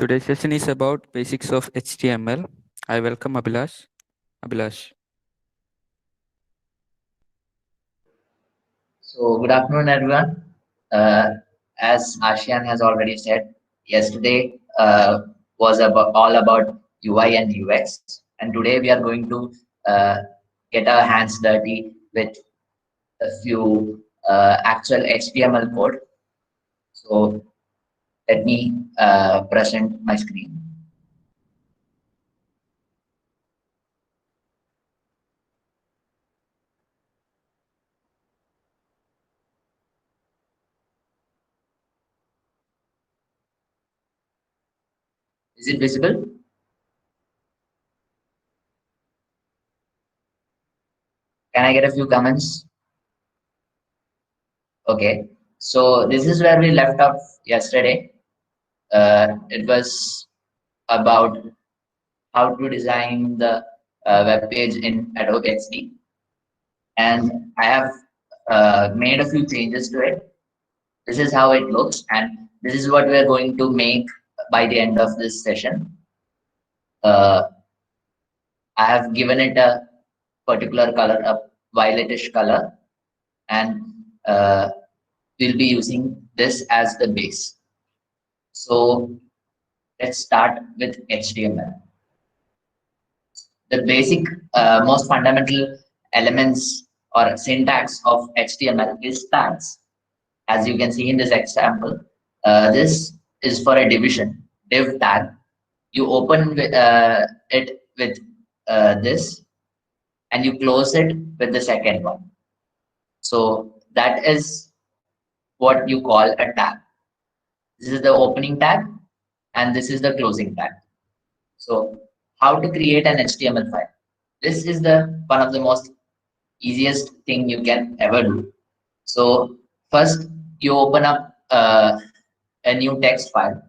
Today's session is about basics of HTML. I welcome Abhilash. Abhilash. So, good afternoon, everyone. As Ashian has already said, yesterday was all about UI and UX, and today we are going to uh, get our hands dirty with a few actual HTML code. So, let me present my screen. Is it visible? Can I get a few comments? Okay. So, this is where we left off yesterday. It was about how to design the web page in Adobe XD. And I have made a few changes to it. This is how it looks, and this is what we are going to make by the end of this session. Uh, I have given it a particular color, a violetish color, and uh, we'll be using this as the base. So let's start with HTML. The basic, most fundamental elements or syntax of HTML is tags. As you can see in this example, this is for a division, div tag. You open it with this and you close it with the second one. So that is what you call a tag. This is the opening tag and this is the closing tag. So how to create an HTML file? This is the one of the most easiest thing you can ever do. So first you open up a new text file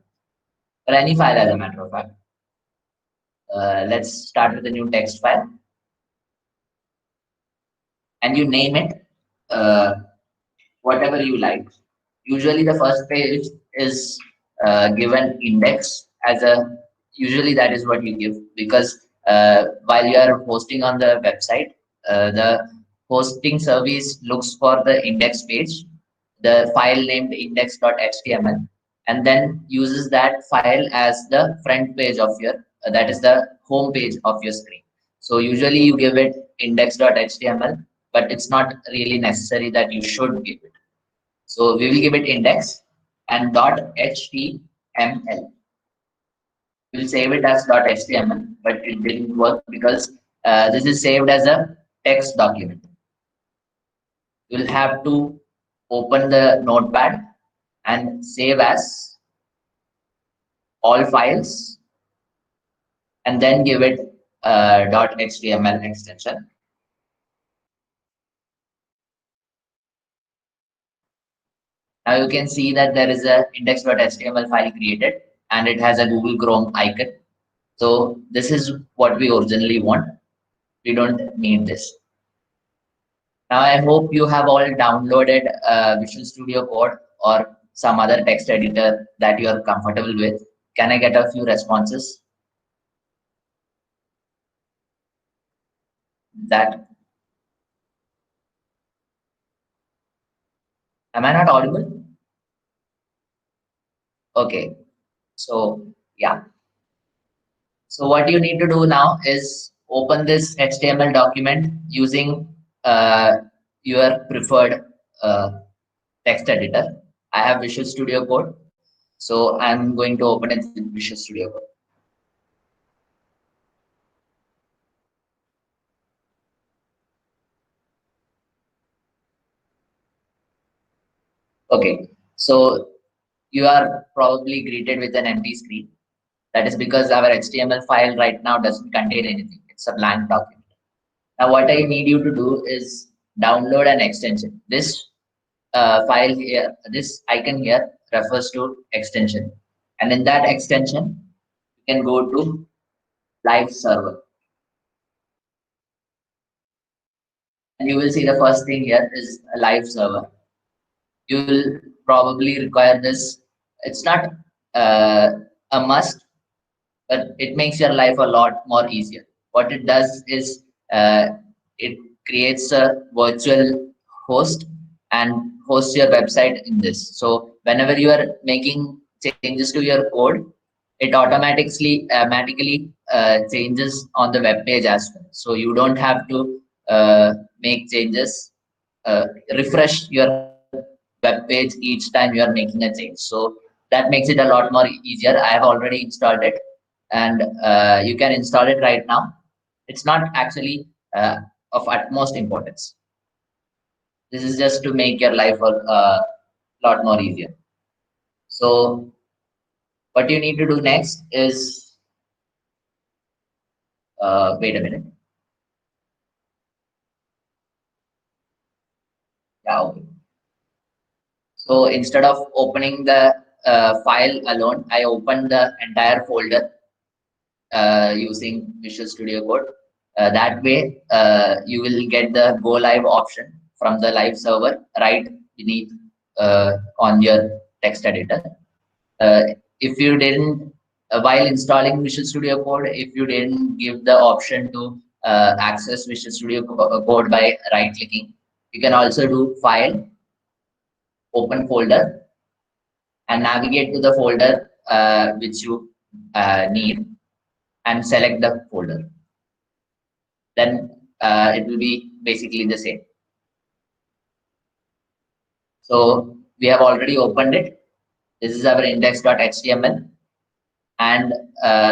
or any file as a matter of fact. Let's start with the new text file and you name it whatever you like. Usually the first page is given index as a, usually that is what you give because while you are hosting on the website, the hosting service looks for the index page, the file named index.html, and then uses that file as the front page of your, that is the home page of your screen. So usually you give it index.html, but it's not really necessary that you should give it. So we will give it index and .html. We'll save it as .html, but it didn't work because this is saved as a text document. You'll have to open the notepad and save as all files and then give it .html extension. Now you can see that there is a index.html file created and it has a Google Chrome icon. So this is what we originally want. We don't need this. Now I hope you have all downloaded Visual Studio Code or some other text editor that you are comfortable with. Can I get a few responses? That, am I not audible? Okay, so yeah. So what you need to do now is open this HTML document using uh, your preferred text editor. I have Visual Studio Code, so I'm going to open it with Visual Studio Code. Okay, so you are probably greeted with an empty screen. That is because our HTML file right now doesn't contain anything. It's a blank document. Now what I need you to do is download an extension. This file here, this icon here refers to extension. And in that extension, you can go to live server. And you will see the first thing here is a live server. You will probably require this. It's not uh, a must, but it makes your life a lot more easier. What it does is it creates a virtual host and hosts your website in this. So whenever you are making changes to your code, it automatically changes on the web page as well. So you don't have to make changes, refresh your web page each time you are making a change. So that makes it a lot more easier. I have already installed it, and you can install it right now. It's not actually of utmost importance. This is just to make your life a lot more easier. So what you need to do next is, wait a minute. Yeah, okay. So instead of opening the file alone, I opened the entire folder using Visual Studio Code. That way, you will get the go live option from the live server right beneath on your text editor. If you didn't, while installing Visual Studio Code, if you didn't give the option to access Visual Studio Code by right clicking, you can also do File, Open Folder, and navigate to the folder which you need and select the folder. Then it will be basically the same. So we have already opened it. This is our index.html, and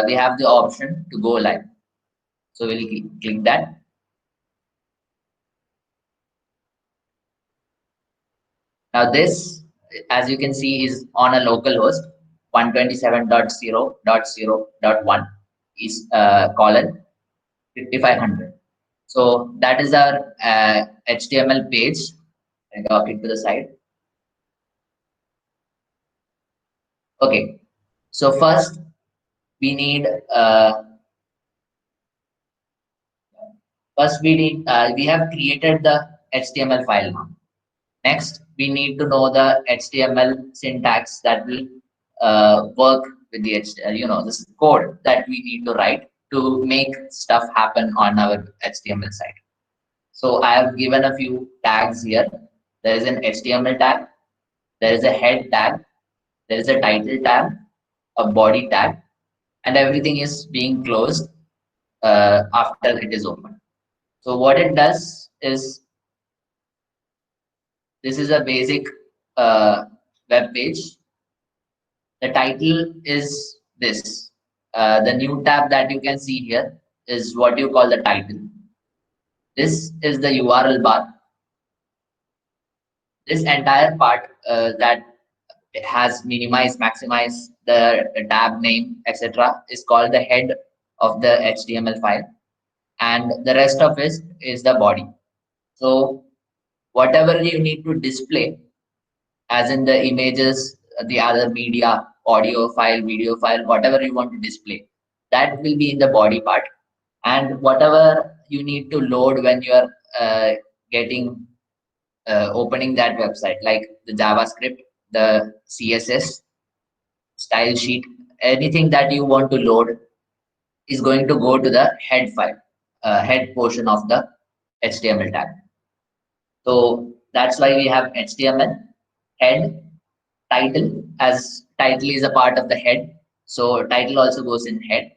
we have the option to go live. So we'll click that. Now this, as you can see, is on a local host 127.0.0.1 is colon 5500. So that is our HTML page. I got it to the side. Okay, so first we need we have created the HTML file now. Next, we need to know the HTML syntax that will work with the this code that we need to write to make stuff happen on our HTML site. So I have given a few tags here. There is an HTML tag, there is a head tag, there is a title tag, a body tag, and everything is being closed after it is open. So what it does is, this is a basic web page. The title is this. The new tab that you can see here is what you call the title. This is the URL bar. This entire part that has minimize, maximize, the tab name, etc., is called the head of the HTML file, and the rest of it is the body. So whatever you need to display, as in the images, the other media, audio file, video file, whatever you want to display, that will be in the body part. And whatever you need to load when you are getting opening that website, like the JavaScript, the CSS, style sheet, anything that you want to load is going to go to the head file, head portion of the HTML tag. So that's why we have HTML, head, title, as title is a part of the head. So title also goes in head.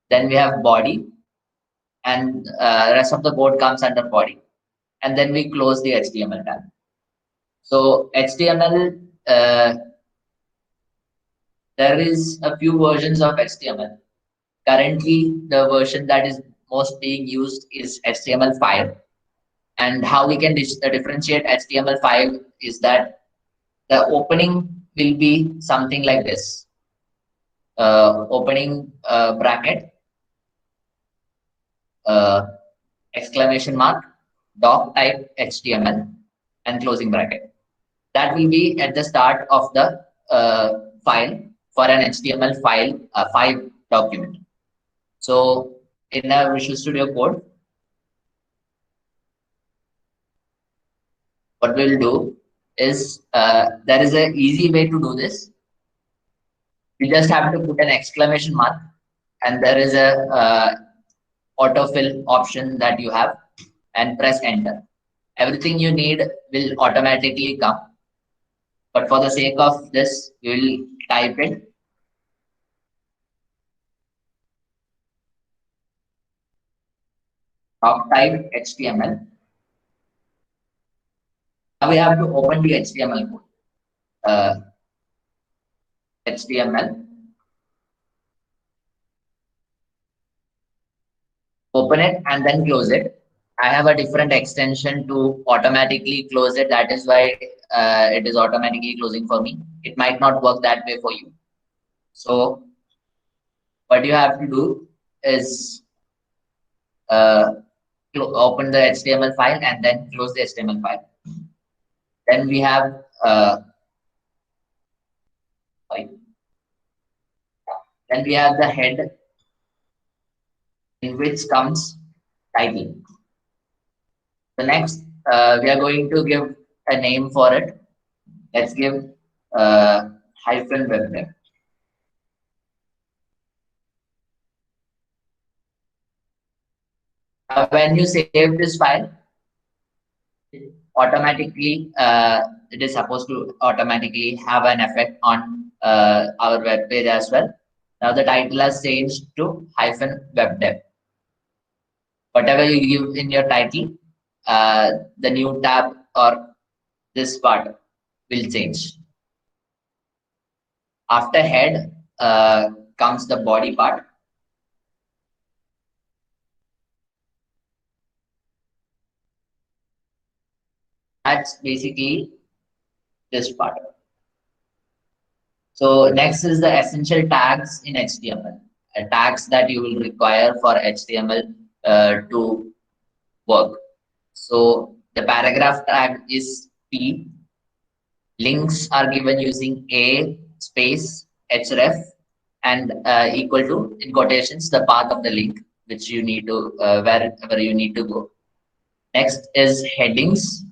Then we have body, and rest of the code comes under body. And then we close the HTML tag. So HTML, there is a few versions of HTML. Currently, the version that is most being used is HTML5. And how we can differentiate HTML5 is that the opening will be something like this. Opening bracket, exclamation mark, doc type HTML, and closing bracket. That will be at the start of the file for an HTML file, 5 document. So in a Visual Studio Code, what we'll do is, there is an easy way to do this. You just have to put an exclamation mark, and there is a autofill option that you have, and press enter. Everything you need will automatically come. But for the sake of this, we will type it. Doc type HTML. Now we have to open the HTML code. HTML. Open it and then close it. I have a different extension to automatically close it. That is why it is automatically closing for me. It might not work that way for you. So what you have to do is open the HTML file and then close the HTML file. Then we have the head, in which comes title. The next, we are going to give a name for it. Let's give hyphen webdev. When you save this file, automatically it is supposed to automatically have an effect on our web page as well. Now the title has changed to hyphen webdev. Whatever you give in your title, the new tab or this part will change. After head comes the body part. That's basically this part. So next is the essential tags in HTML. Tags that you will require for HTML to work. So the paragraph tag is P. Links are given using A space href and equal to, in quotations, the path of the link which you need to wherever you need to go. Next is headings.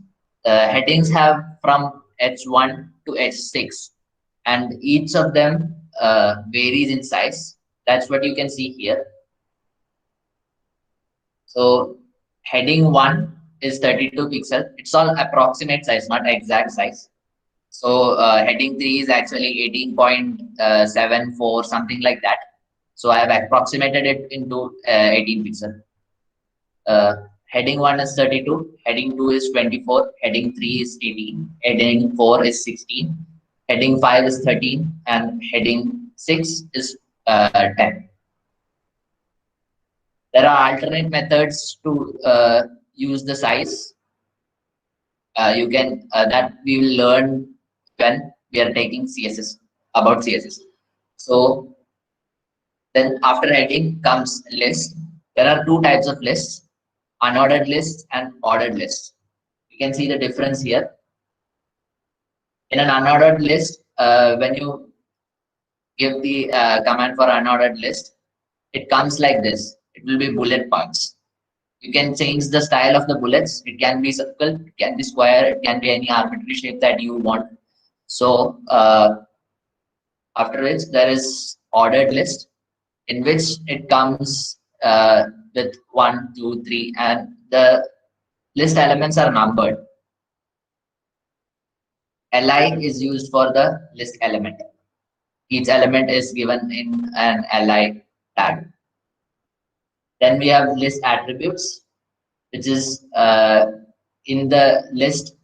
Headings have from H1 to H6, and each of them varies in size. That's what you can see here. So heading 1 is 32 pixels. It's all approximate size, not exact size. So heading 3 is actually 18.74, something like that. So I have approximated it into 18 pixels. Heading 1 is 32, heading 2 is 24, heading 3 is 18, heading 4 is 16, heading 5 is 13, and heading 6 is 10. There are alternate methods to use the size. You can that we will learn when we are taking CSS, about CSS. So then after heading comes list. There are two types of lists: unordered lists and ordered lists. You can see the difference here. In an unordered list, when you give the command for unordered list, it comes like this. It will be bullet points. You can change the style of the bullets. It can be circle, it can be square, it can be any arbitrary shape that you want. So after which there is ordered list, in which it comes with 1, 2, 3, and the list elements are numbered. Li is used for the list element. Each element is given in an li tag. Then we have list attributes, which is in the list.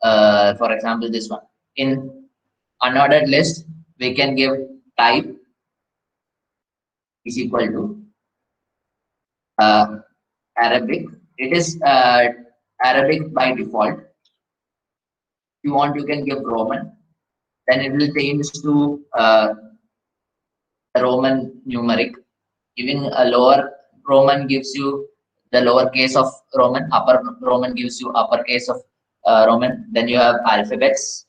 For example, this one. In unordered list, we can give type is equal to Arabic. It is Arabic by default. If you want, you can give Roman. Then it will change to Roman numeric. Giving a lower Roman gives you the lowercase of Roman. Upper Roman gives you uppercase of Roman. Then you have alphabets,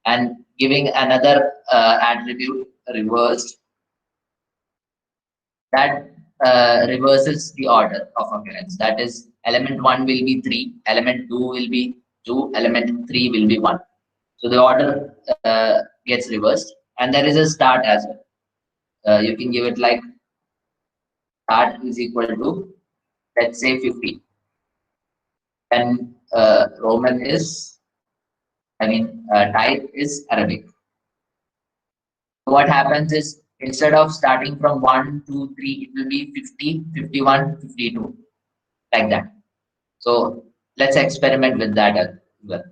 and giving another attribute reversed, that reverses the order of occurrence. That is, element 1 will be 3, element 2 will be 2, element 3 will be 1. So the order gets reversed. And there is a start as well. You can give it like start is equal to, let's say, 50. And Roman is, type is Arabic. What happens is instead of starting from 1, 2, 3, it will be 50, 51, 52, like that. So let's experiment with that as well.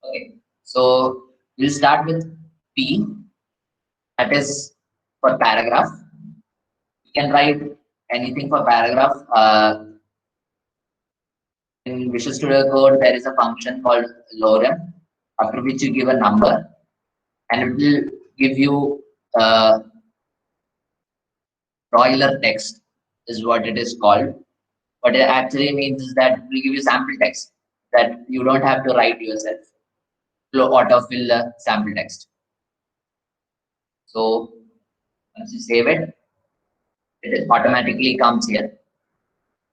Okay, so we'll start with P, that is for paragraph. You can write anything for paragraph. In Visual Studio Code, there is a function called lorem, after which you give a number, and it will give you broiler text, is what it is called. What it actually means is that it will give you sample text that you don't have to write yourself. It will autofill the sample text. So once you save it, it automatically comes here.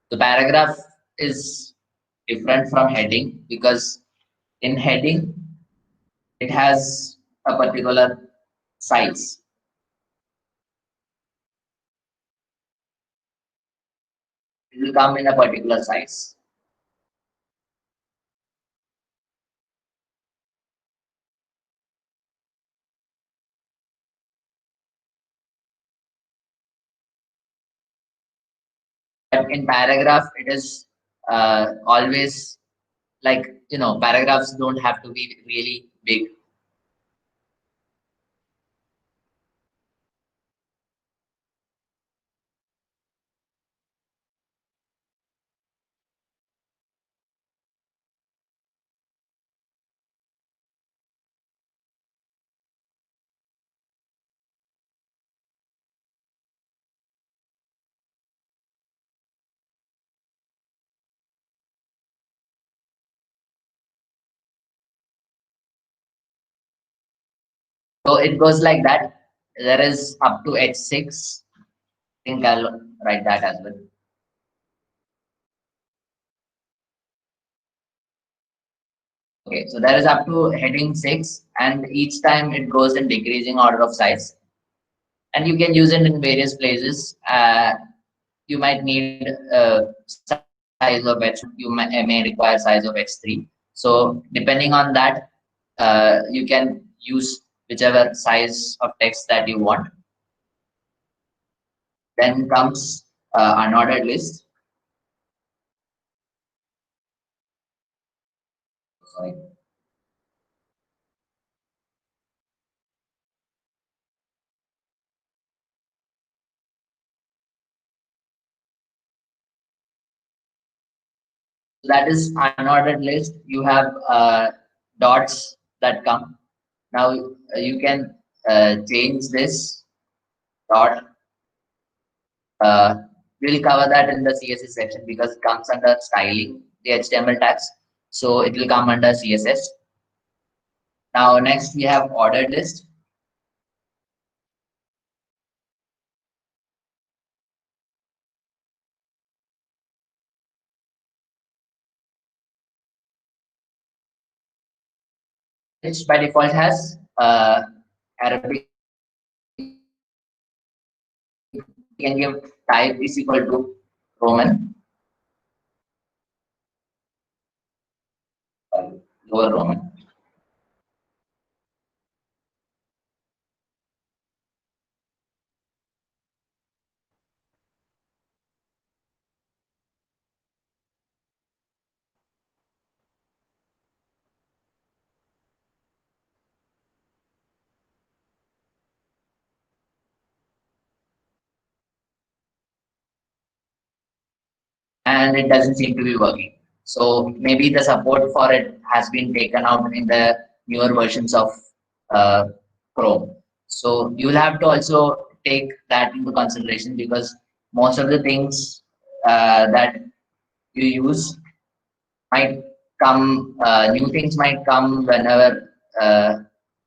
The paragraph is different from heading because in heading it has a particular size. It will come in a particular size. But in paragraph, it is always like, paragraphs don't have to be really big. So it goes like that. There is up to H6. I think I'll write that as well. Okay, so there is up to heading 6, and each time it goes in decreasing order of size. And you can use it in various places. You might need size of H, you may require size of H3. So depending on that, you can use whichever size of text that you want. Then comes unordered list. Sorry. That is unordered list. You have dots that come. Now you can change this dot. We'll cover that in the CSS section because it comes under styling, the HTML tags. So it will come under CSS. Now next we have ordered list. Which by default has Arabic. You can give type is equal to Roman, lower Roman. And it doesn't seem to be working. So maybe the support for it has been taken out in the newer versions of Chrome. So you'll have to also take that into consideration because most of the things that you use might come, new things might come whenever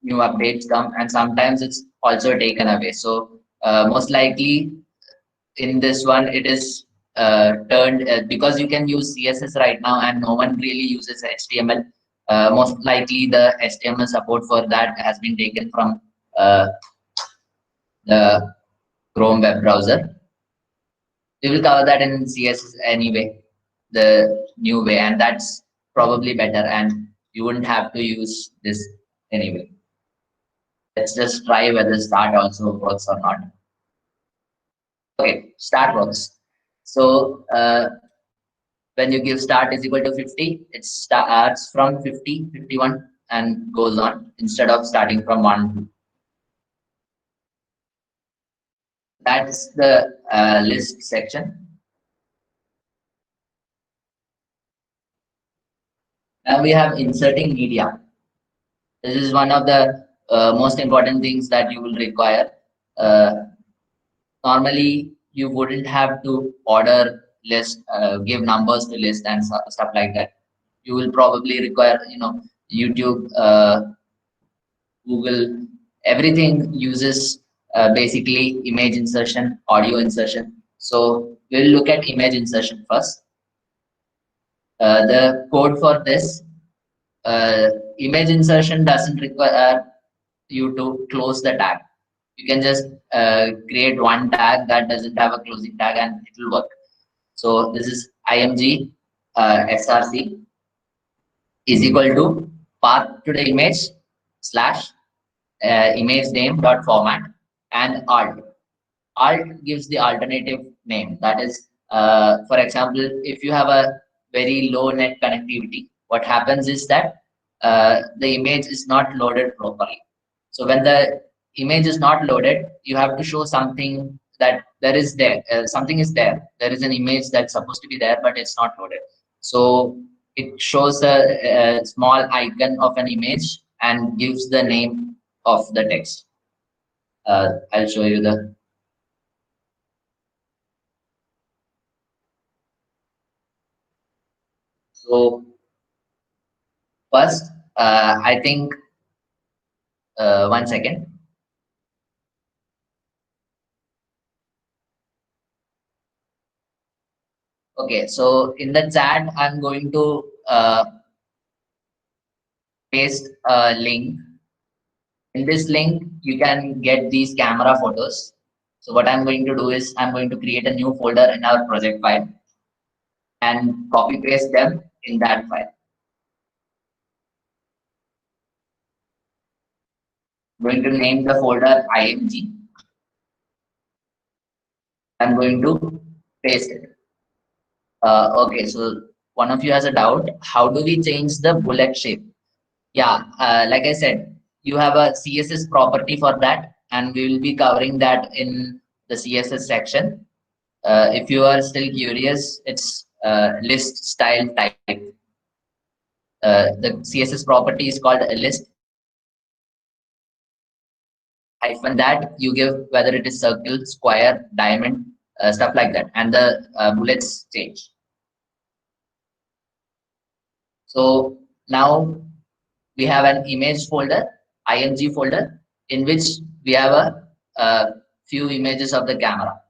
new updates come, and sometimes it's also taken away. So most likely in this one, it is turned because you can use CSS right now and no one really uses HTML. Most likely the HTML support for that has been taken from the Chrome web browser. We will cover that in CSS anyway, the new way, and that's probably better, and you wouldn't have to use this anyway. Let's just try whether start also works or not. Okay, start works. So when you give start is equal to 50, it starts from 50, 51 and goes on instead of starting from 1. That's the list section. Now we have inserting media. This is one of the most important things that you will require. Uh, Normally, you wouldn't have to order list, give numbers to list and stuff like that. You will probably require, YouTube, Google, everything uses basically image insertion, audio insertion. So we'll look at image insertion first. The code for this image insertion doesn't require you to close the tag. You can just create one tag that doesn't have a closing tag and it will work. So this is img src is equal to path to the image slash image name dot format and alt. Alt gives the alternative name. That is, for example, if you have a very low net connectivity, what happens is that the image is not loaded properly. So when the image is not loaded, you have to show something that there is there. Something is there. There is an image that's supposed to be there, but it's not loaded. So it shows a small icon of an image and gives the name of the text. I'll show you the. So first, I think, 1 second. Okay, so in the chat, I'm going to paste a link. In this link, you can get these camera photos. So what I'm going to do is I'm going to create a new folder in our project file and copy paste them in that file. I'm going to name the folder img. I'm going to paste it. Okay, so one of you has a doubt. How do we change the bullet shape? Yeah, like I said, you have a CSS property for that, and we will be covering that in the CSS section. If you are still curious, it's list style type. The CSS property is called a list. Hyphen that you give whether it is circle, square, diamond, stuff like that, and the bullets change. So now we have an image folder, img folder, in which we have a few images of the camera.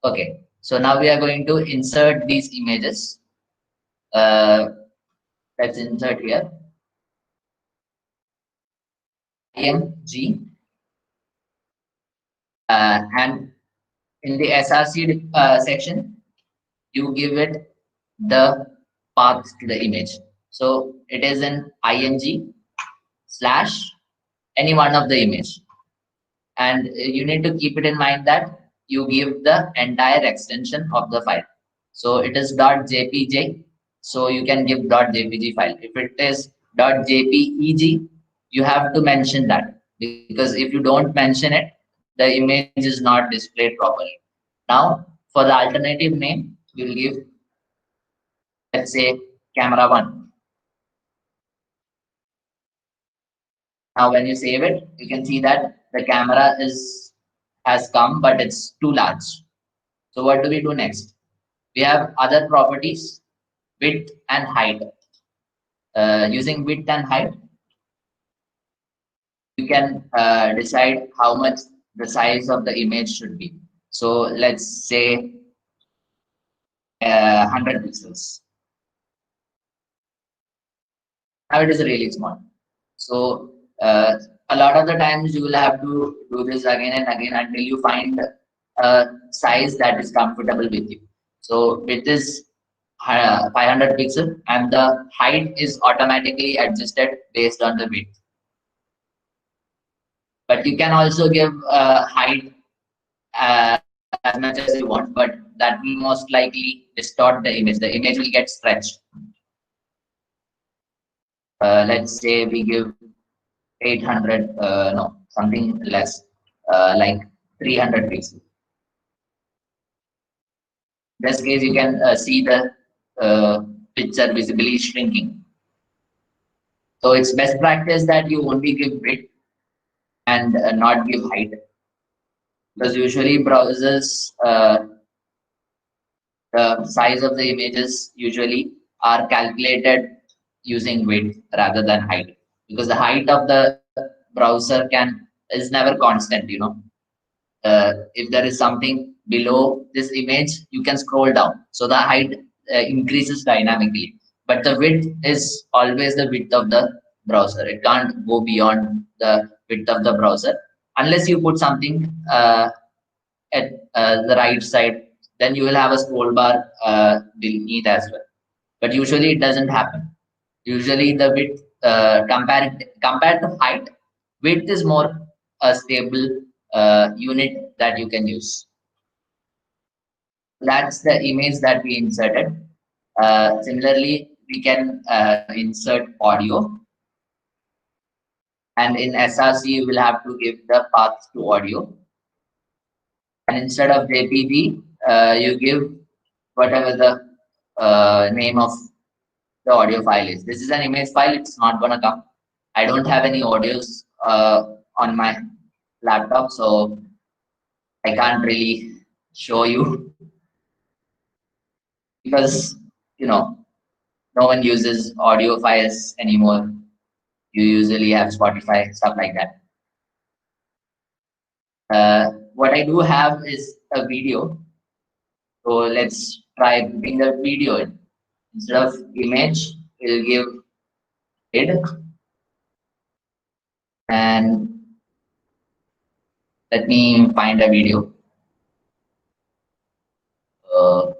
Okay, so now we are going to insert these images. Let's insert here img, and in the src section, you give it the path to the image. So it is an img slash any one of the image, and you need to keep it in mind that you give the entire extension of the file. So it is .jpg, so you can give .jpg file. If it is .jpeg, you have to mention that, because if you don't mention it, the image is not displayed properly. Now for the alternative name, you'll give, let's say, camera 1. Now when you save it, you can see that the camera has come, but it's too large. So what do we do next? We have other properties, width and height. Using width and height, you can decide how much the size of the image should be. So let's say 100 pixels. Now it is really small. So a lot of the times you will have to do this again and again until you find a size that is comfortable with you. So width is 500 pixel and the height is automatically adjusted based on the width. But you can also give height as much as you want, but that will most likely distort the image. The image will get stretched. Let's say we give 800, no, something less, like 300 pixels. In this case, you can see the picture visibly shrinking. So it's best practice that you only give width and not give height, because usually browsers, the size of the images usually are calculated using width rather than height, because the height of the browser can is never constant, if there is something below this image, you can scroll down. So the height increases dynamically, but the width is always the width of the browser. It can't go beyond the width of the browser unless you put something at the right side. Then you will have a scroll bar beneath as well. But usually it doesn't happen. Usually the width compared to height, width is more a stable unit that you can use. That's the image that we inserted. Similarly, we can insert audio, and in SRC you will have to give the path to audio. And instead of JPG, you give whatever the name of the audio file is. This is an image file. It's not gonna come. I don't have any audios on my laptop, so I can't really show you because no one uses audio files anymore. You usually have Spotify, stuff like that. What I do have is a video. So let's try putting the video in. Instead of image, we'll give id, and let me find a video. Uh,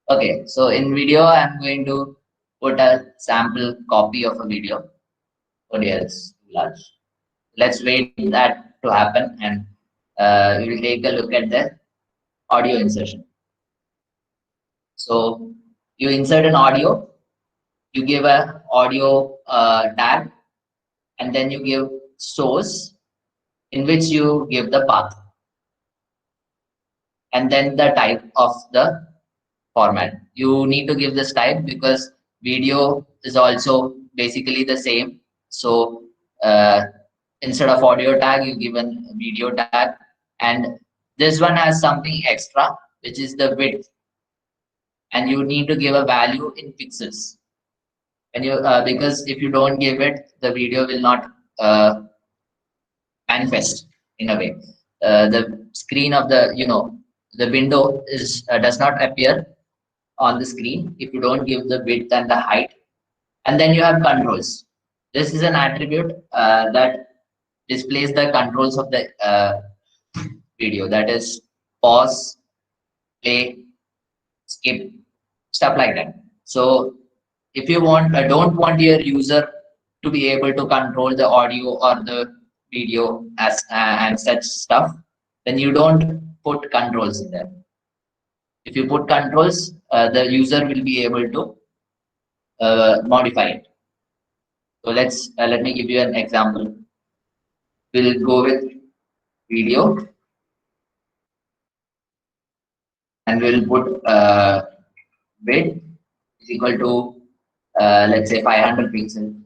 okay, so in video, I'm going to put a sample copy of a video. Oh dear, it's too large. Let's wait that to happen, and we'll take a look at the audio insertion. So you insert an audio, you give a audio tag, and then you give source, in which you give the path, and then the type of the format. You need to give this type because video is also basically the same. So instead of audio tag, you give a video tag, and this one has something extra, which is the width, and you need to give a value in pixels. And you because if you don't give it, the video will not manifest in a way. The screen of the window is does not appear on the screen if you don't give the width and the height. And then you have controls. This is an attribute that displays the controls of the video, that is pause, play, skip, stuff like that. So if you don't want your user to be able to control the audio or the video as and such stuff, then you don't put controls in there. If you put controls, the user will be able to modify it. So let me give you an example. We'll go with video, and we'll put width is equal to let's say 500 pixels,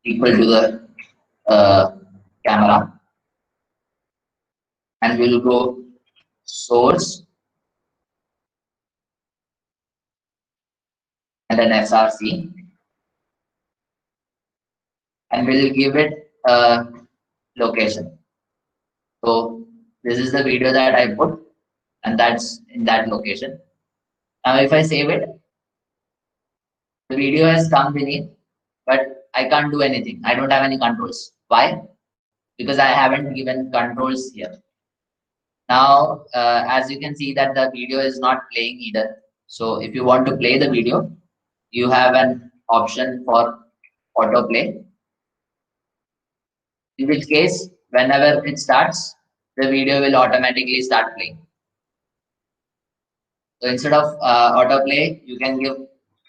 equal to the camera, and we'll go source and an SRC, and we'll give it a location. So this is the video that I put, and that's in that location. Now, if I save it, the video has come beneath, but I can't do anything. I don't have any controls. Why? Because I haven't given controls here. Now, as you can see that the video is not playing either. So if you want to play the video, you have an option for autoplay, in which case, whenever it starts, the video will automatically start playing. So instead of autoplay, you can give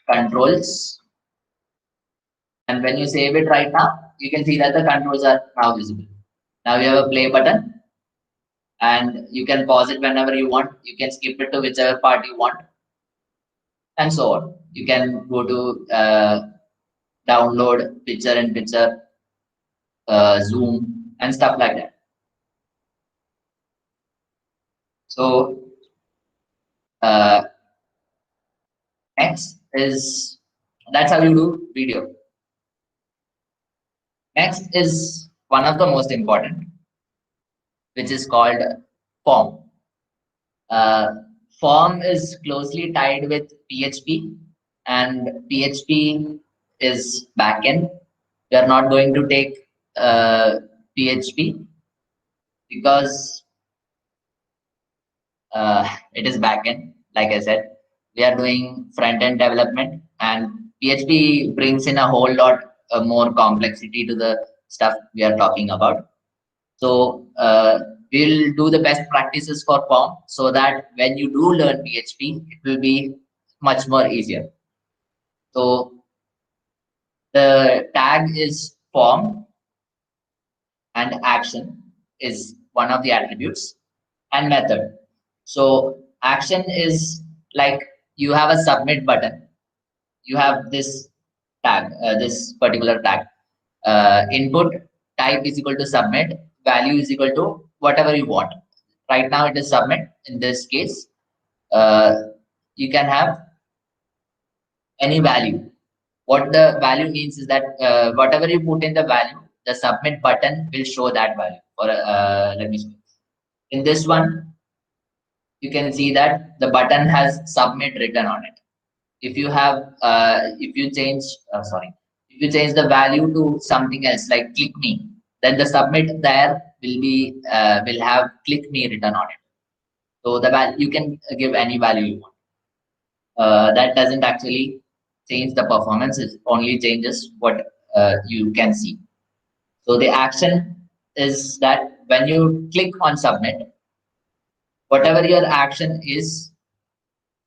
controls. And when you save it right now, you can see that the controls are now visible. Now you have a play button, and you can pause it whenever you want. You can skip it to whichever part you want, and so on. You can go to download picture in picture, zoom, and stuff like that. So uh, next is, that's how you do video. Next is one of the most important, which is called form. Uh, Form is closely tied with PHP, and PHP is backend. We are not going to take PHP because it is backend. Like I said, we are doing front end development, and PHP brings in a whole lot more complexity to the stuff we are talking about. So we'll do the best practices for form, so that when you do learn PHP, it will be much more easier. So the tag is form, and action is one of the attributes, and method. So action is like you have a submit button. You have this tag, this particular tag. Input type is equal to submit, value is equal to whatever you want. Right now it is submit. In this case, you can have any value. What the value means is that whatever you put in the value, the submit button will show that value. Or let me see. In this one, you can see that the button has submit written on it. If you have, if you change, if you change the value to something else like click me, then the submit there will be will have click me written on it. So the value, you can give any value you want. That doesn't actually change the performance. It only changes what you can see. So the action is that when you click on submit, whatever your action is,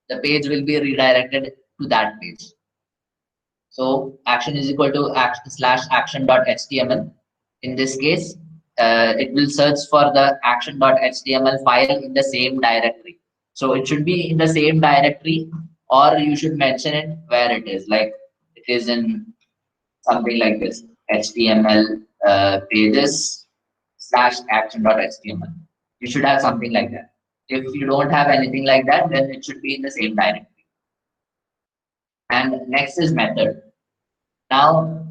the page will be redirected to that page. So action is equal to action/action.html. In this case, it will search for the action.html file in the same directory. So it should be in the same directory, or you should mention it where it is. Like it is in something like this: HTML pages/action.html. You should have something like that. If you don't have anything like that, then it should be in the same directory. And next is method. Now,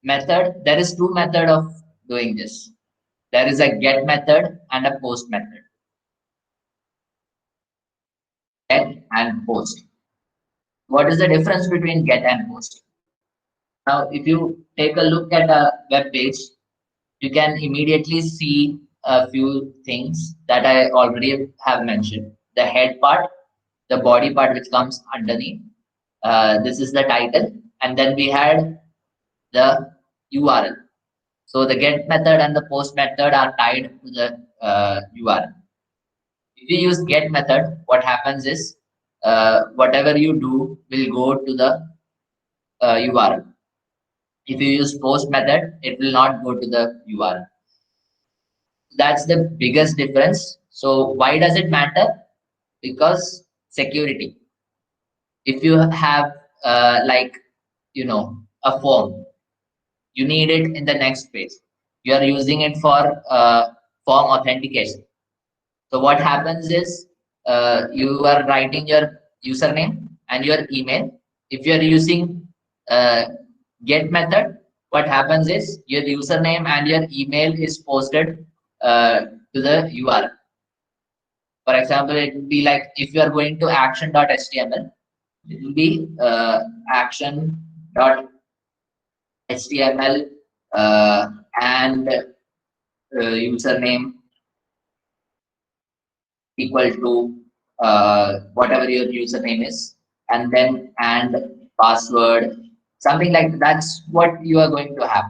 method, there is two method of doing this. There is a get method and a post method. Get and post. What is the difference between get and post? Now, if you take a look at a web page, you can immediately see a few things that I already have mentioned. The head part, the body part which comes underneath. This is the title. And then we had the URL. So the get method and the post method are tied to the URL. If you use get method, what happens is whatever you do will go to the URL. If you use post method, it will not go to the URL. That's the biggest difference. So why does it matter? Because security. If you have like, you know, a form, you need it in the next page. You are using it for form authentication. So what happens is you are writing your username and your email, If you are using uh, get method, what happens is your username and your email is posted to the URL. For example, it would be like if you are going to action.html, it will be action.html and username equal to whatever your username is, and then and password, something like that. That's what you are going to have.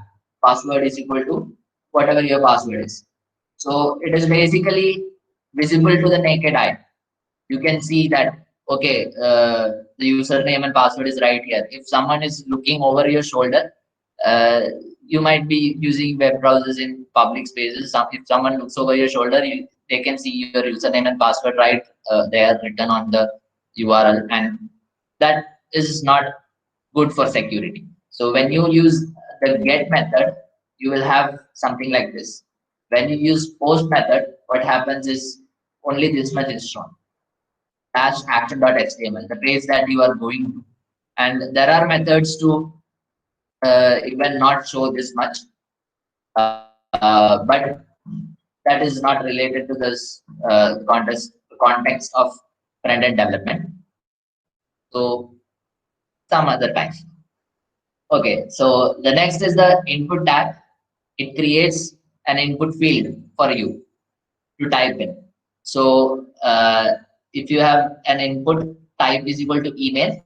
Password is equal to whatever your password is. So it is basically visible to the naked eye. You can see that, okay, the username and password is right here. If someone is looking over your shoulder, uh, you might be using web browsers in public spaces. If someone looks over your shoulder, they can see your username and password right there written on the URL, and that is not good for security. So when you use the get method, you will have something like this. When you use post method, what happens is only this much is shown dash action.html, the page that you are going to. And there are methods to even not show this much, but that is not related to this context of front-end development. So some other times. Okay, so the next is the input tab. It creates an input field for you to type in. So if you have an input type is equal to email,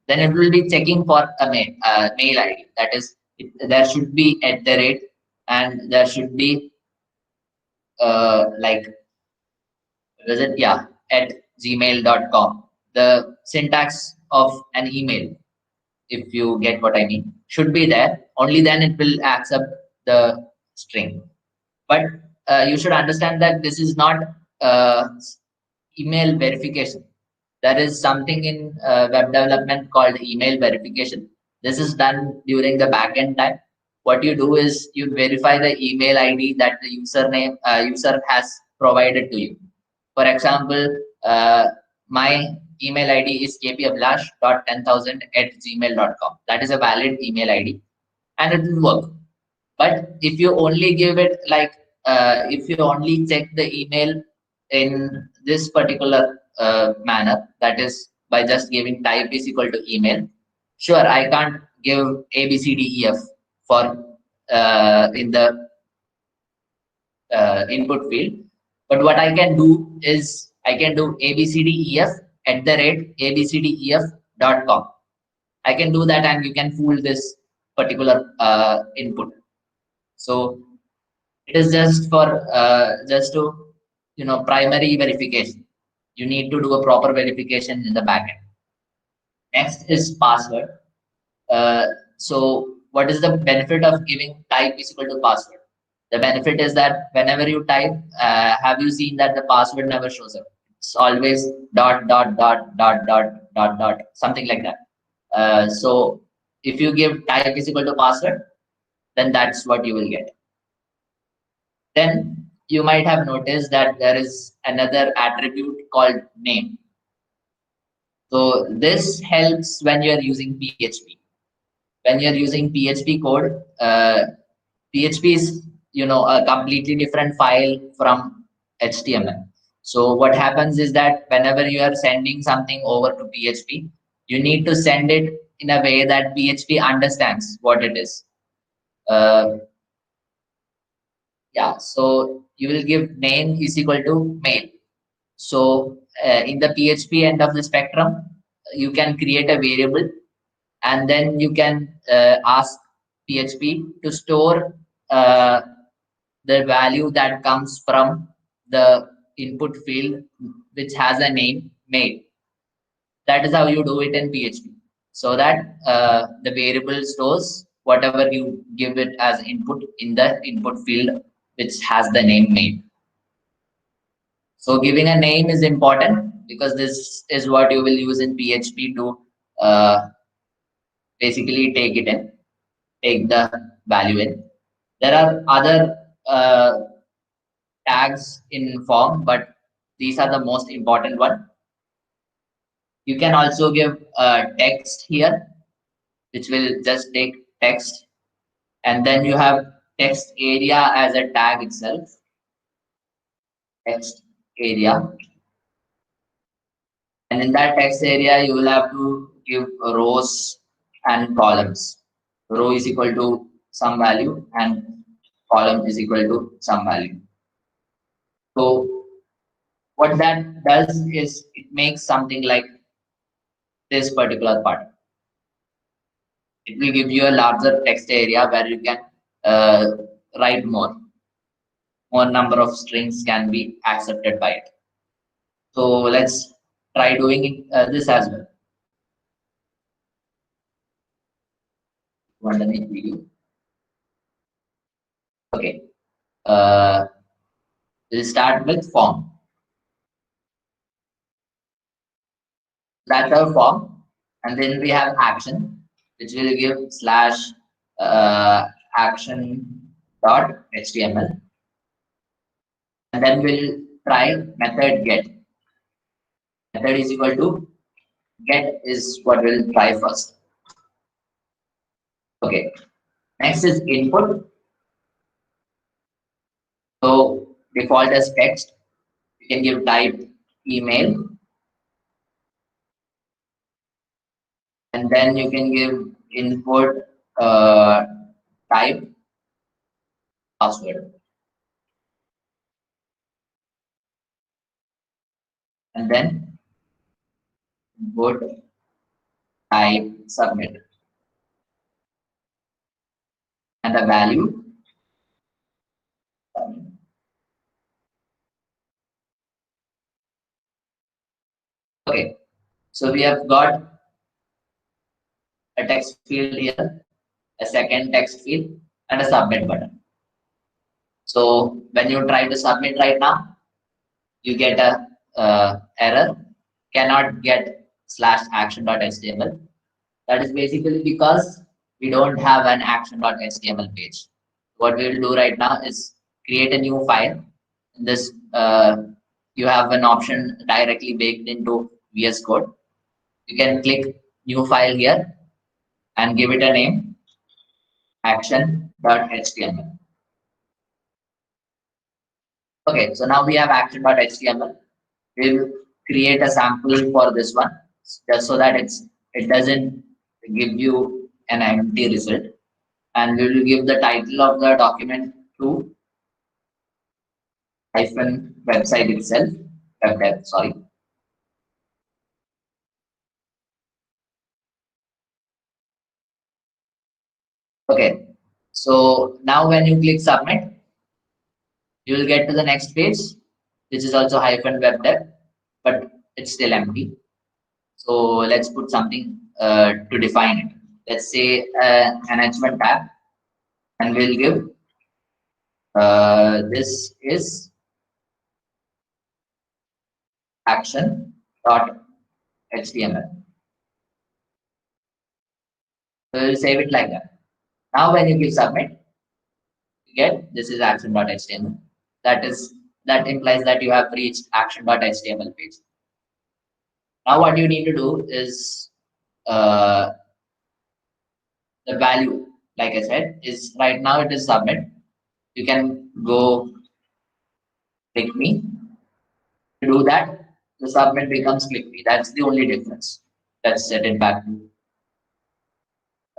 then it will be checking for a mail ID. That is, there should be at the rate, and there should be like, was it? Yeah, at gmail.com. The syntax of an email, if you get what I mean, should be there. Only then it will accept the string. But you should understand that this is not uh, email verification. There is something in web development called email verification. This is done during the backend time. What you do is you verify the email ID that the user has provided to you. For example, my email ID is kpablash.10000@gmail.com. That is a valid email ID, and it will work. But if you only give it like, if you only check the email in this particular manner, that is by just giving type is equal to email, sure, I can't give ABCDEF for in the input field. But what I can do is I can do abcdef@abcdef.com. I can do that, and you can fool this particular input. So it is just for just to primary verification. You need to do a proper verification in the backend. Next is password. Uh, so what is the benefit of giving type is equal to password? The benefit is that whenever you type, have you seen that the password never shows up? It's always dot dot dot dot dot dot dot, something like that. So if you give type is equal to password, then that's what you will get. Then you might have noticed that there is another attribute called name. So this helps when you are using PHP. When you are using PHP code, PHP is a completely different file from HTML. So what happens is that whenever you are sending something over to PHP, you need to send it in a way that PHP understands what it is. Uh, yeah, so you will give name is equal to mail. So in the PHP end of the spectrum, you can create a variable, and then you can ask PHP to store uh, the value that comes from the input field, which has a name mail. That is how you do it in PHP. So that the variable stores whatever you give it as input in the input field, which has the name mail. So giving a name is important because this is what you will use in PHP to uh, basically take it in, take the value in. There are other tags in form, but these are the most important one. You can also give text here, which will just take text, and then you have text area as a tag itself, text area. And in that text area, you will have to give rows and columns. Row is equal to some value and column is equal to some value. So what that does is it makes something like this particular part. It will give you a larger text area where you can uh, write more. More number of strings can be accepted by it. So let's try doing it, this as well. Underneath video. Okay. Uh, we'll start with form. That's our form, and then we have action, which will give slash action dot html, and then we'll try method get. Method is equal to get is what we'll try first. Okay. Next is input. So default as text. You can give type email, and then you can give input type password, and then input type submit, and the value. Okay, so we have got a text field here, a second text field, and a submit button. So when you try to submit right now, you get a error, cannot get slash action.html. That is basically because we don't have an action.html page. What we will do right now is create a new file. In this, you have an option directly baked into VS Code. You can click new file here and give it a name, action.html. Okay, so now we have action.html. We'll create a sample for this one, just so that it doesn't give you an empty result. And we will give the title of the document to hyphen website itself, web dev, sorry. Okay, so now when you click submit, you will get to the next page, which is also hyphen web dev, but it's still empty. So let's put something to define it. Let's say an H1 tab, and we'll give this is action.html. So we'll save it like that. Now when you click submit, you get this is action.html. That implies that you have reached action.html page. Now what you need to do is the value, like I said, is right now it is submit. You can go click me. To do that, the submit becomes click me. That's the only difference. Let's set it back to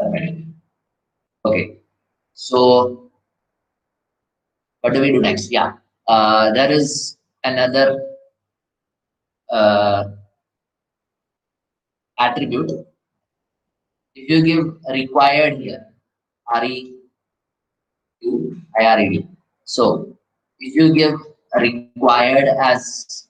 submit. Okay. So what do we do next? Yeah. There is another uh, attribute. If you give required here, REQUIRED. So if you give required as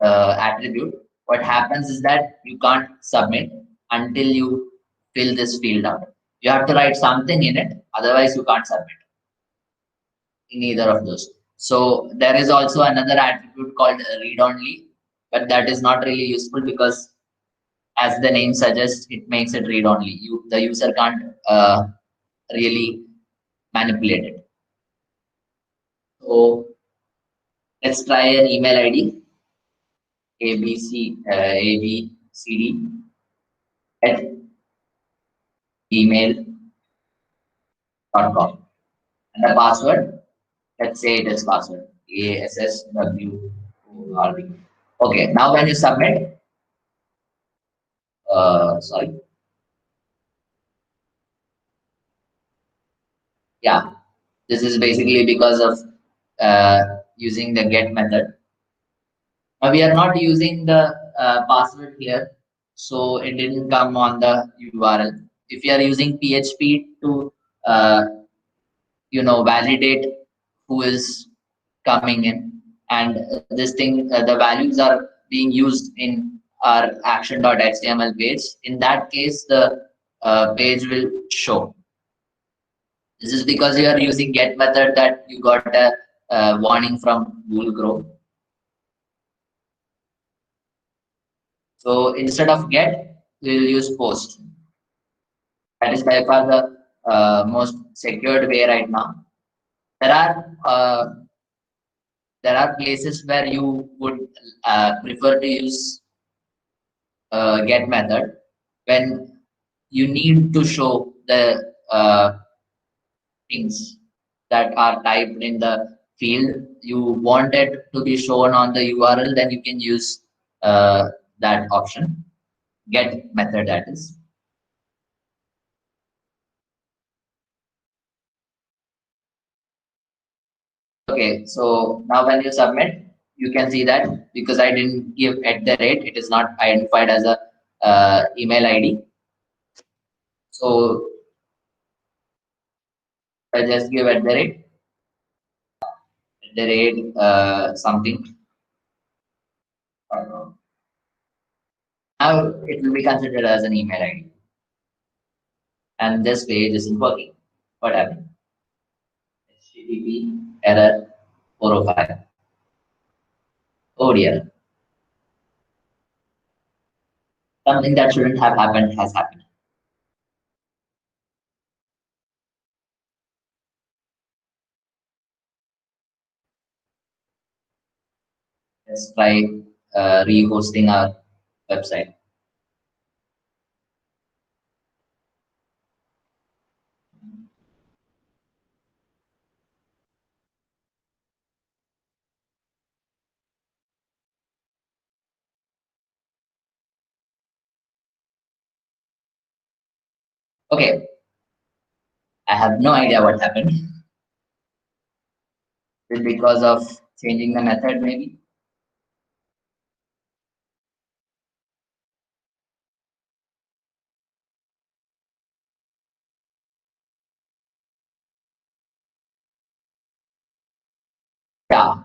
attribute, what happens is that you can't submit until you fill this field out. You have to write something in it, otherwise you can't submit in either of those. So there is also another attribute called read only, but that is not really useful because as the name suggests, it makes it read only. The user can't really manipulate it. So let's try an email ID. abcd at gmail.com. And the password, let's say it is password ASSWORD. Okay, now when you submit, sorry, yeah, this is basically because of using the get method. Now we are not using the password here, so it didn't come on the URL. If you are using PHP to validate who is coming in, and this thing, the values are being used in our action.html page. In that case, the page will show. This is because you are using get method that you got a warning from Google Chrome. So instead of get, we will use post. That is by far the most secured way right now. There are places where you would prefer to use get method when you need to show the things that are typed in the field. You want it to be shown on the URL, then you can use that option, get method, that is. Okay, so now when you submit, you can see that because I didn't give at the rate, it is not identified as a email ID. So I just give at the rate something. Now it will be considered as an email ID. And this page isn't working. What happened? HTTP error 405. Oh dear. Something that shouldn't have happened has happened. Let's try rehosting our website. Okay, I have no idea what happened. Is it because of changing the method, maybe? Yeah,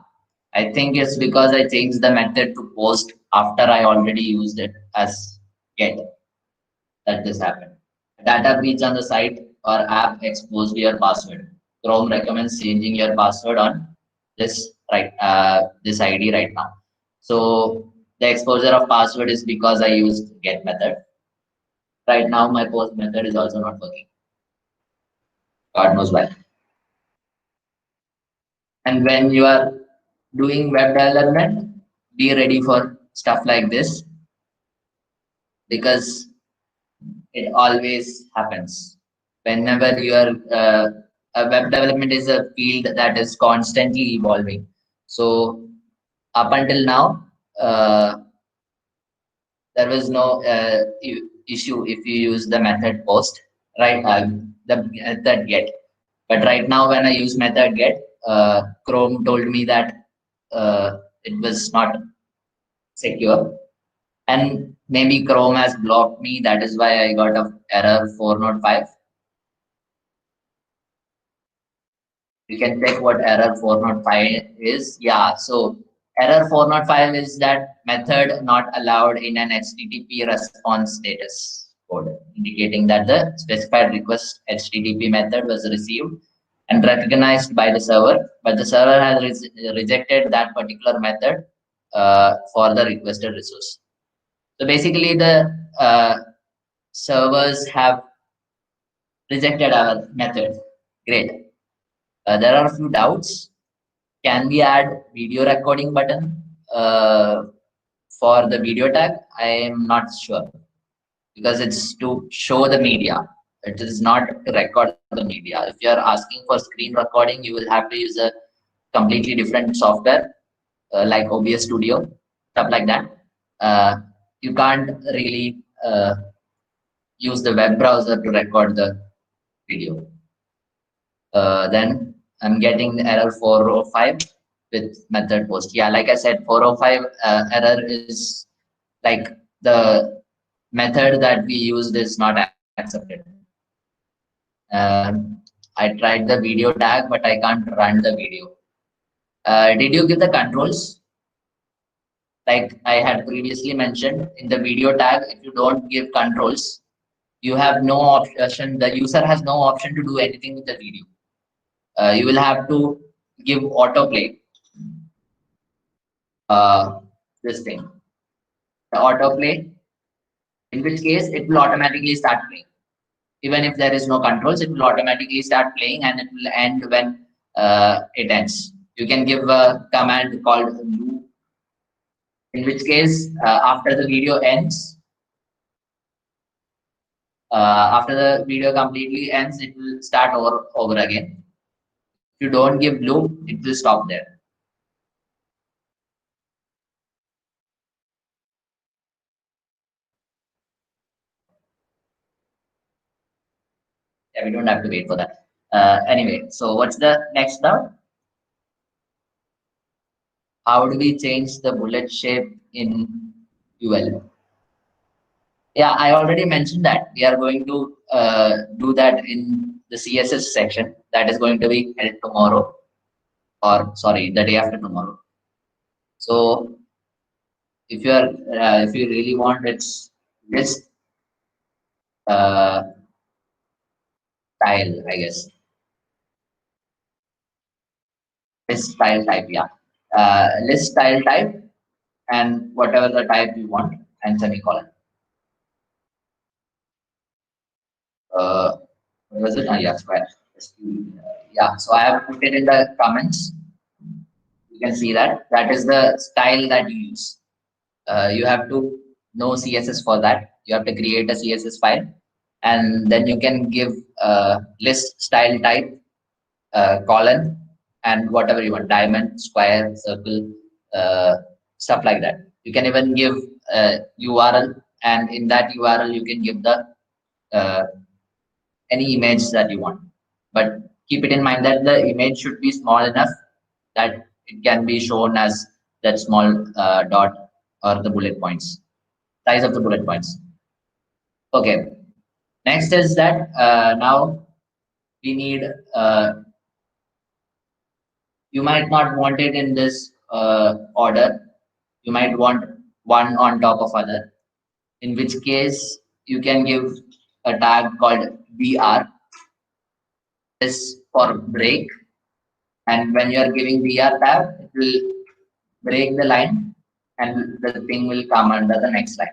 I think it's because I changed the method to post after I already used it as get, that this happened. Data breach on the site or app exposed your password. Chrome recommends changing your password on this ID right now. So the exposure of password is because I used get method. Right now my post method is also not working. God knows why. And when you are doing web development, be ready for stuff like this because it always happens. Whenever you are a web development is a field that is constantly evolving. So up until now, there was no issue if you use the method post, right? The method get. But right now, when I use method get, Chrome told me that it was not secure, and maybe Chrome has blocked me. That is why I got a error 405. You can check what error 405 is. Yeah, so error 405 is that method not allowed in an HTTP response status code, indicating that the specified request HTTP method was received and recognized by the server, but the server has rejected that particular method for the requested resource. So basically, the servers have rejected our method. Great. There are a few doubts. Can we add video recording button For the video tag, I am not sure because it's to show the media. It is not to record the media. If you are asking for screen recording, you will have to use a completely different software like OBS Studio, stuff like that. You can't really use the web browser to record the video. Then I'm getting the error 405 with method post. Yeah, like I said, 405 error is like the method that we used is not accepted. I tried the video tag, but I can't run the video. Did you give the controls? Like I had previously mentioned in the video tag, if you don't give controls, you have no option. The user has no option to do anything with the video. You will have to give autoplay. This thing, the autoplay, in which case it will automatically start playing. Even if there is no controls, it will automatically start playing and it will end when it ends. You can give a command called loop, in which case after the video ends, after the video completely ends, it will start over again. If you don't give loop, it will stop there. Yeah, we don't have to wait for that. Anyway, so what's the next now? How do we change the bullet shape in UL? Yeah, I already mentioned that we are going to do that in the CSS section that is going to be held tomorrow, or sorry, the day after tomorrow. So if you really want, it's this style, I guess. List style type, yeah. List style type and whatever the type you want and semicolon. What was it? Yeah, square. Yeah, so I have put it in the comments. You can see that. That is the style that you use. You have to know CSS for that. You have to create a CSS file, and then you can give list style type colon and whatever you want, diamond, square, circle, stuff like that. You can even give URL, and in that URL you can give the uh, any image that you want. But keep it in mind that the image should be small enough that it can be shown as that small dot or the bullet points, size of the bullet points. Okay. Next is that now we need, you might not want it in this order. You might want one on top of other, in which case you can give a tag called BR. This for break. And when you are giving BR tab, it will break the line and the thing will come under the next line.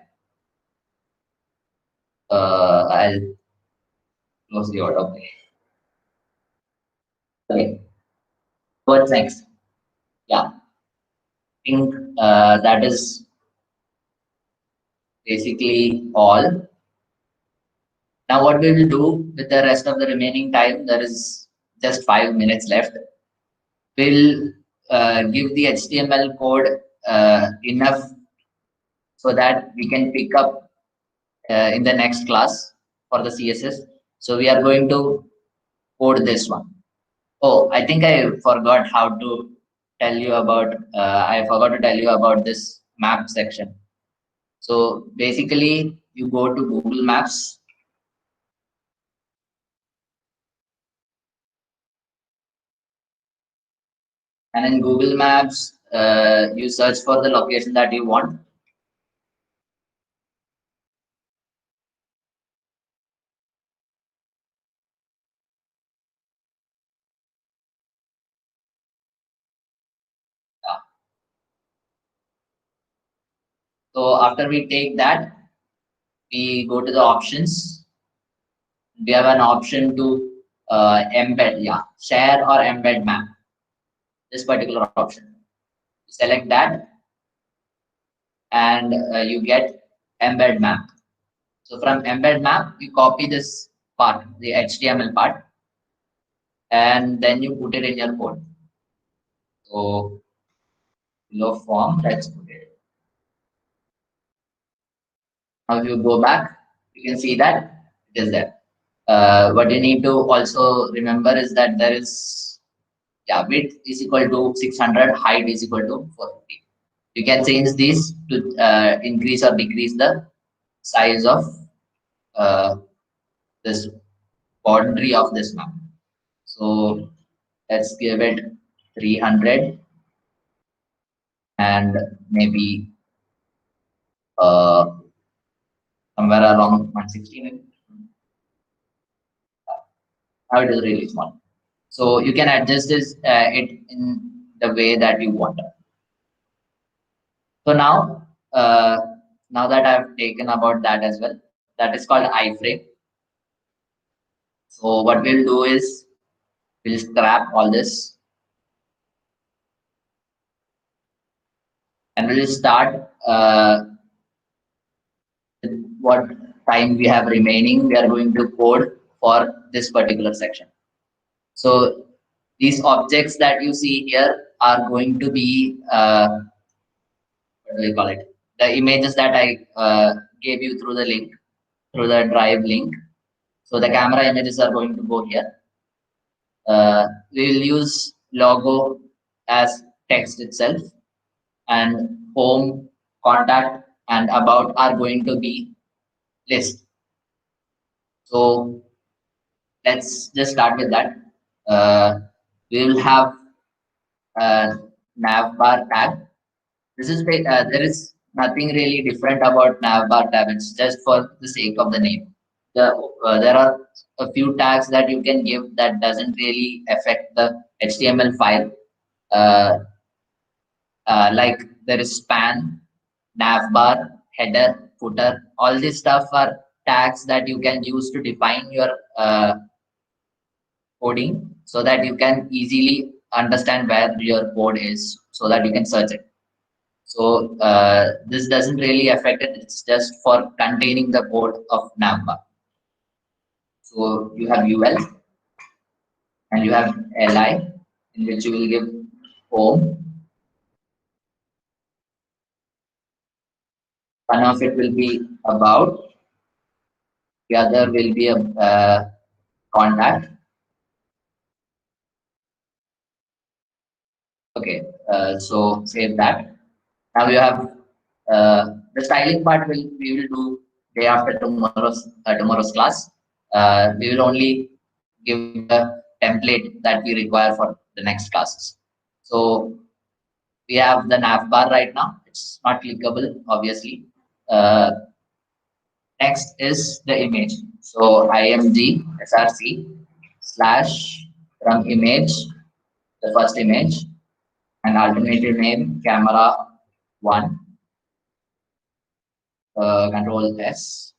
I'll close the auto. Okay. What's next? Yeah. I think that is basically all. Now, what we will do with the rest of the remaining time, there is just 5 minutes left. We'll give the HTML code enough so that we can pick up in the next class for the CSS. So we are going to code this one. Oh, I think I forgot how to tell you about, I forgot to tell you about this map section. So basically you go to Google Maps. And in Google Maps, you search for the location that you want. So after we take that, we go to the options. We have an option to embed, yeah, share or embed map. This particular option. Select that, and you get embed map. So from embed map, you copy this part, the HTML part, and then you put it in your code. So below form, let's put it. Now if you go back, you can see that it is there. What you need to also remember is that there is, yeah, width is equal to 600, height is equal to 450. You can change these to increase or decrease the size of uh, this boundary of this map. So let's give it 300 and maybe uh, somewhere around 160 maybe. Now it is really small. So you can adjust this it in the way that you want. So now that I've taken about that as well, that is called iframe. So what we'll do is we'll scrap all this and we'll start what time we have remaining. We are going to code for this particular section. So these objects that you see here are going to be what do we call it? The images that I gave you through the link, through the drive link. So the camera images are going to go here. We will use logo as text itself, and home, contact, and about are going to be list. So let's just start with that. We will have a navbar tag. This is there is nothing really different about navbar tab. It's just for the sake of the name. There are a few tags that you can give that doesn't really affect the HTML file. Uh, like there is span, navbar, header, footer. All this stuff are tags that you can use to define your coding so that you can easily understand where your code is so that you can search it. So this doesn't really affect it. It's just for containing the code of navbar. So you have UL and you have LI in which you will give home. One of it will be about, the other will be a contact. Okay, so save that. Now you have the styling part we will do day after tomorrow's class. We will only give the template that we require for the next classes. So we have the navbar right now. It's not clickable, obviously. Uh, Next is the image. So img src slash from image, the first image, and alternative name camera one, control S.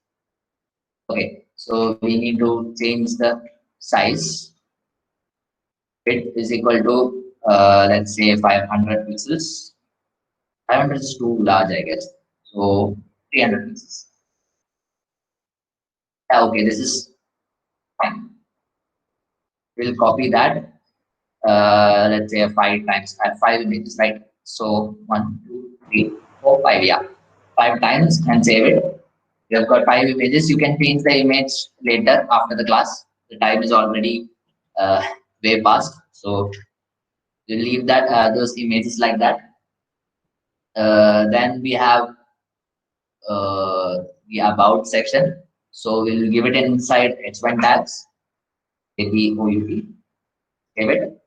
Okay, so we need to change the size. It is equal to let's say 500 pixels. 500 is too large, I guess. So 300 pixels. Yeah, okay, this is fine. We'll copy that. Let's say 5 times. I have 5 images, right? So 1, 2, 3, 4, 5. Yeah, 5 times and save it. You have got 5 images. You can change the image later after the class. The time is already way past, so you leave that those images like that. Then we have the about section. So we'll give it inside h1 tags, maybe OUT. Give it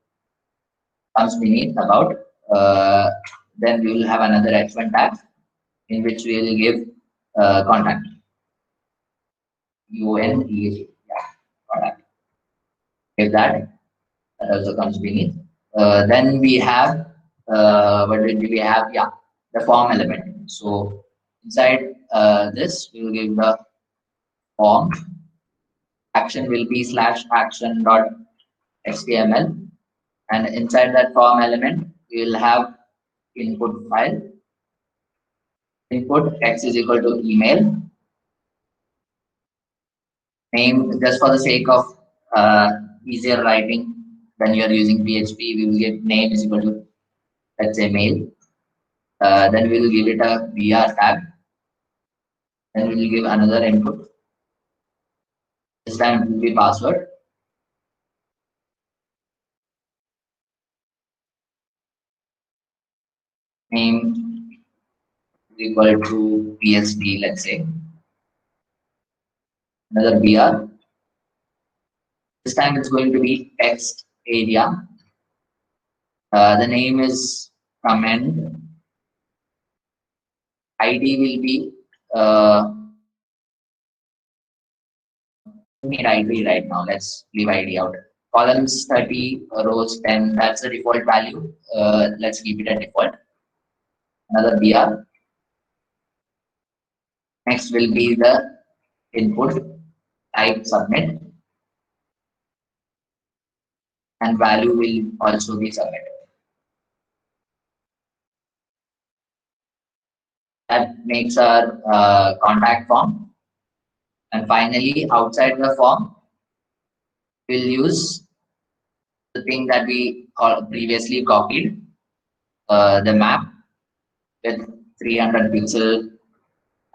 comes beneath about. Then we will have another h1 tag in which we will give contact. UNEH. Yeah, contact. Give that. That also comes beneath. Then we have what did we have? Yeah, the form element. So inside this, we will give the form. Action will be slash action dot html, and inside that form element, we will have input file. Input text is equal to email. Name, just for the sake of easier writing when you are using PHP, we will get name is equal to, let's say, mail. Then we will give it a BR tag. Then we will give another input. This time it will be password. Name is equal to PSD, let's say. Another BR. This time it's going to be text area. The name is comment. ID will be need ID right now. Let's leave ID out. Columns 30, rows 10. That's the default value. Let's keep it at default. Another BR. Next will be the input. Type submit. And value will also be submitted. That makes our contact form. And finally, outside the form, we'll use the thing that we previously copied, the map with 300 pixel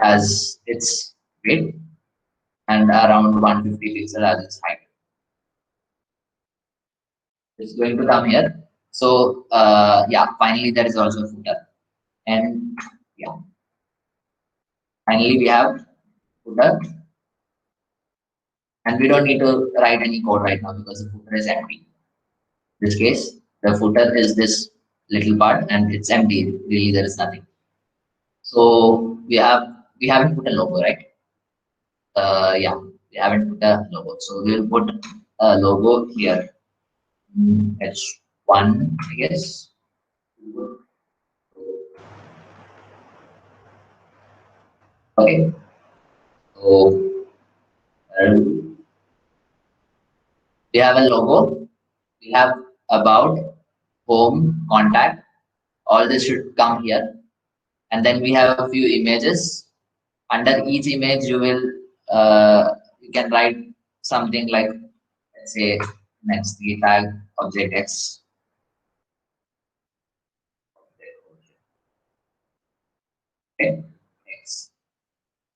as its width and around 150 pixel as its height. It's going to come here. So yeah, finally there is also a footer. And yeah, finally we have footer. And we don't need to write any code right now because the footer is empty. In this case, the footer is this little part and it's empty. Really, there is nothing. So we haven't put a logo, right? Yeah, we haven't put a logo. So we'll put a logo here. H1, I guess. Okay. So we have a logo. We have about, home, contact. All this should come here. And then we have a few images. Under each image, you can write something like, let's say, next tag object X. Okay. X.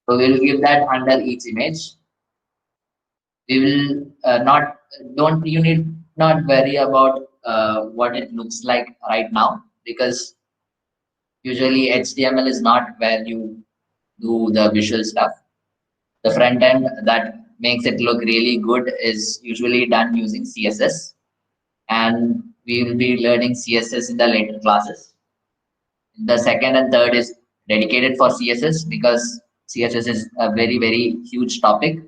So we'll give that under each image. We will not don't you need not worry about what it looks like right now, because usually HTML is not where you do the visual stuff. The front end that makes it look really good is usually done using CSS, and we will be learning CSS in the later classes. The second and third is dedicated for CSS because CSS is a very huge topic.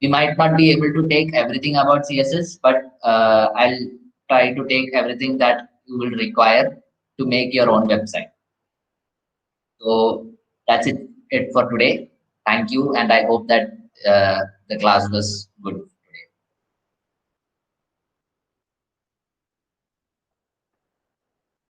We might not be able to take everything about CSS, but I'll try to take everything that you will require to make your own website. So that's it for today. Thank you, and I hope that the class was good.